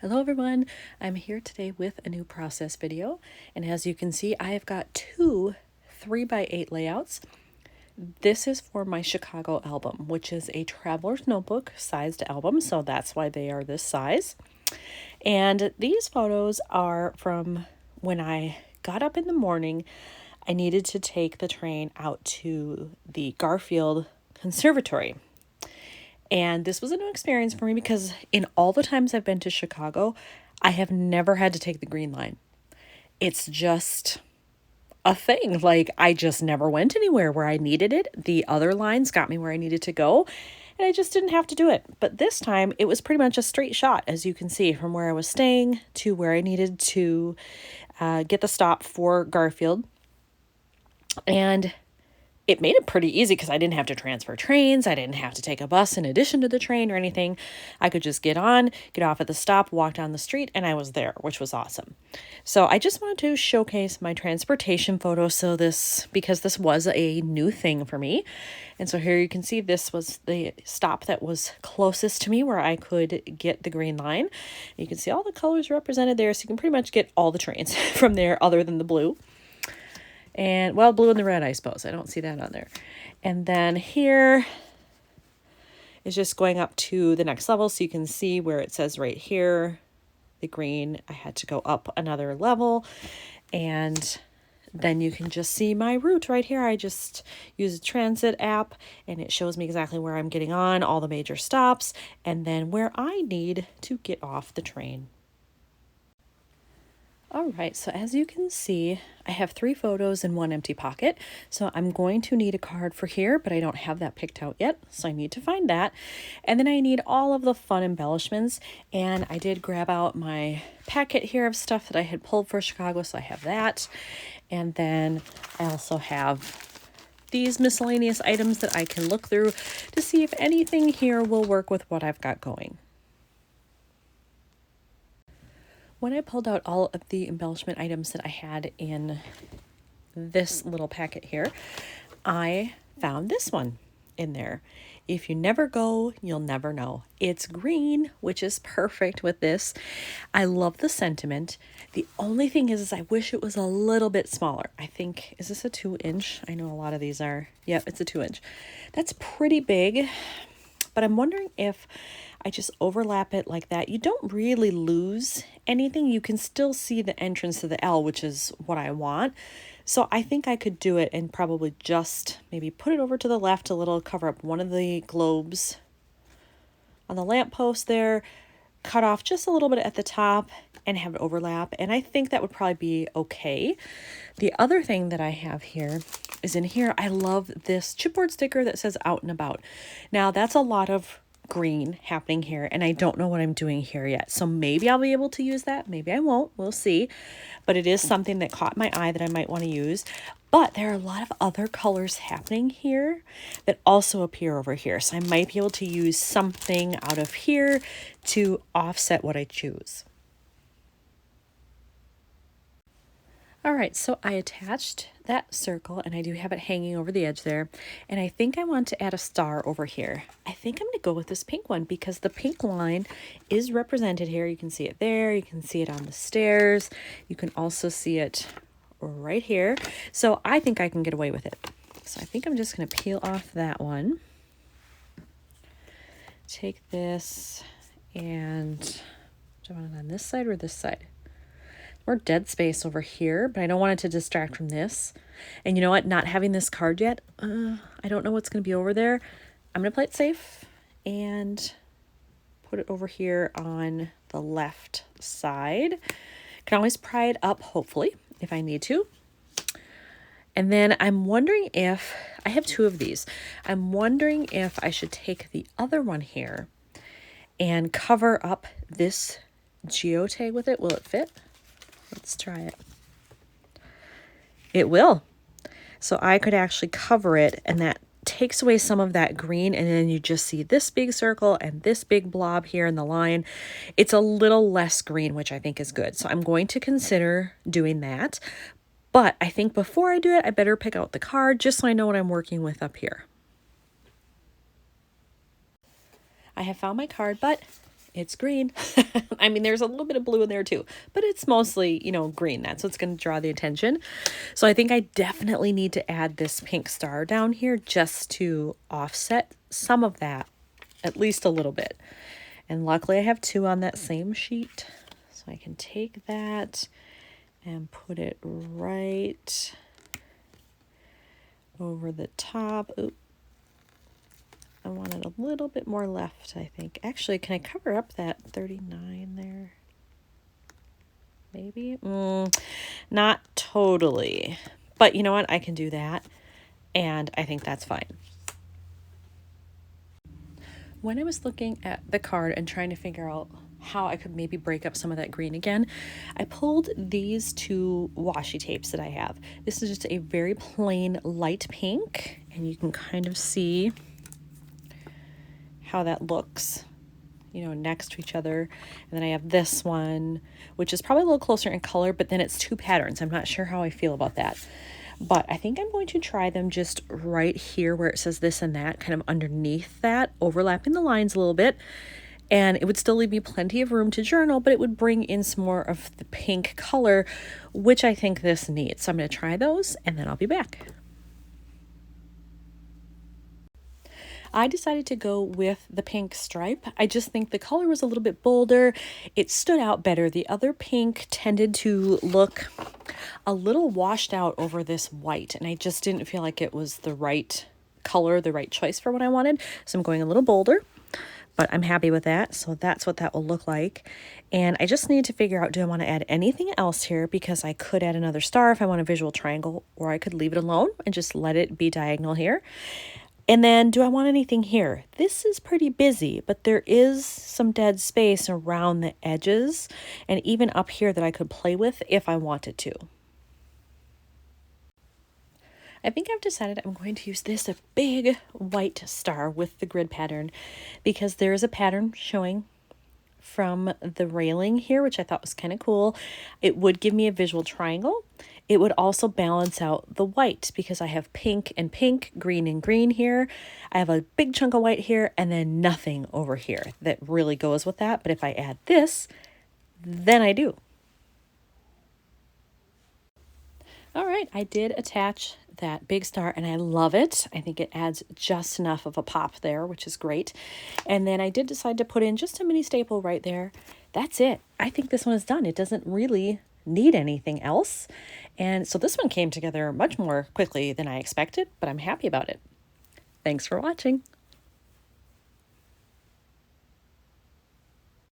Hello everyone, I'm here today with a new process video, and as you can see I have got two 3x8 layouts. This is for my Chicago album, which is a traveler's notebook sized album, so that's why they are this size. And these photos are from when I got up in the morning. I needed to take the train out to the Garfield Conservatory. And this was a new experience for me because in all the times I've been to Chicago, I have never had to take the green line. It's just a thing. Like, I just never went anywhere where I needed it. The other lines got me where I needed to go, and I just didn't have to do it. But this time, it was pretty much a straight shot, as you can see, from where I was staying to where I needed to get the stop for Garfield. And it made it pretty easy because I didn't have to transfer trains. I didn't have to take a bus in addition to the train or anything. I could just get on, get off at the stop, walk down the street, and I was there, which was awesome. So I just wanted to showcase my transportation photo. Because this was a new thing for me. And so here you can see this was the stop that was closest to me where I could get the green line. You can see all the colors represented there. So you can pretty much get all the trains from there other than the blue. And, well, blue and the red, I suppose. I don't see that on there. And then here is just going up to the next level. So you can see where it says right here, the green, I had to go up another level. And then you can just see my route right here. I just use a transit app and it shows me exactly where I'm getting on, all the major stops, and then where I need to get off the train. All right, so as you can see, I have 3 photos in one empty pocket. So I'm going to need a card for here, but I don't have that picked out yet. So I need to find that. And then I need all of the fun embellishments. And I did grab out my packet here of stuff that I had pulled for Chicago. So I have that. And then I also have these miscellaneous items that I can look through to see if anything here will work with what I've got going. When I pulled out all of the embellishment items that I had in this little packet here, I found this one in there. If you never go, you'll never know. It's green, which is perfect with this. I love the sentiment. The only thing is I wish it was a little bit smaller. I think, is this a 2-inch? I know a lot of these are. Yep, it's a 2-inch. That's pretty big, but I'm wondering if I just overlap it like that. You don't really lose anything. You can still see the entrance to the L, which is what I want. So I think I could do it and probably just maybe put it over to the left a little, cover up one of the globes on the lamppost there, cut off just a little bit at the top and have it overlap. And I think that would probably be okay. The other thing that I have here is in here, I love this chipboard sticker that says out and about. Now that's a lot of green happening here, and I don't know what I'm doing here yet. So maybe I'll be able to use that. Maybe I won't. We'll see. But it is something that caught my eye that I might want to use. But there are a lot of other colors happening here that also appear over here. So I might be able to use something out of here to offset what I choose. All right, so I attached that circle and I do have it hanging over the edge there. And I think I want to add a star over here. I think I'm going to go with this pink one because the pink line is represented here. You can see it there. You can see it on the stairs. You can also see it right here. So I think I can get away with it. So I think I'm just going to peel off that one. Take this and do I want it on this side or this side? More dead space over here, but I don't want it to distract from this. And you know what? Not having this card yet, I don't know what's going to be over there. I'm going to play it safe and put it over here on the left side. Can always pry it up, hopefully, if I need to. And then I'm wondering if, I have 2 of these. I'm wondering if I should take the other one here and cover up this geotag with it. Will it fit? Let's try it. It will. So I could actually cover it, and that takes away some of that green, and then you just see this big circle and this big blob here in the line. It's a little less green, which I think is good. So I'm going to consider doing that. But I think before I do it, I better pick out the card just so I know what I'm working with up here. I have found my card, but it's green. I mean, there's a little bit of blue in there too, but it's mostly, you know, green. That's what's going to draw the attention. So I think I definitely need to add this pink star down here just to offset some of that, at least a little bit. And luckily I have two on that same sheet. So I can take that and put it right over the top. Oop. I wanted a little bit more left, I think. Actually, can I cover up that 39 there? Maybe? Not totally. But you know what? I can do that. And I think that's fine. When I was looking at the card and trying to figure out how I could maybe break up some of that green again, I pulled these two washi tapes that I have. This is just a very plain light pink, and you can kind of see how that looks, you know, next to each other. And then I have this one, which is probably a little closer in color, but then it's two patterns. I'm not sure how I feel about that. But I think I'm going to try them just right here where it says this and that, kind of underneath that, overlapping the lines a little bit. And it would still leave me plenty of room to journal, but it would bring in some more of the pink color, which I think this needs. So I'm going to try those and then I'll be back. I decided to go with the pink stripe. I just think the color was a little bit bolder. It stood out better. The other pink tended to look a little washed out over this white, and I just didn't feel like it was the right color, the right choice for what I wanted. So I'm going a little bolder, but I'm happy with that. So that's what that will look like. And I just need to figure out, do I want to add anything else here? Because I could add another star if I want a visual triangle, or I could leave it alone and just let it be diagonal here. And then, do I want anything here? This is pretty busy, but there is some dead space around the edges and even up here that I could play with if I wanted to. I think I've decided I'm going to use this a big white star with the grid pattern, because there is a pattern showing from the railing here, which I thought was kind of cool. It would give me a visual triangle. It would also balance out the white, because I have pink and pink, green and green here. I have a big chunk of white here and then nothing over here that really goes with that. But if I add this, then I do. All right, I did attach that big star and I love it. I think it adds just enough of a pop there, which is great. And then I did decide to put in just a mini staple right there. That's it. I think this one is done. It doesn't really need anything else. And so this one came together much more quickly than I expected, but I'm happy about it. Thanks for watching.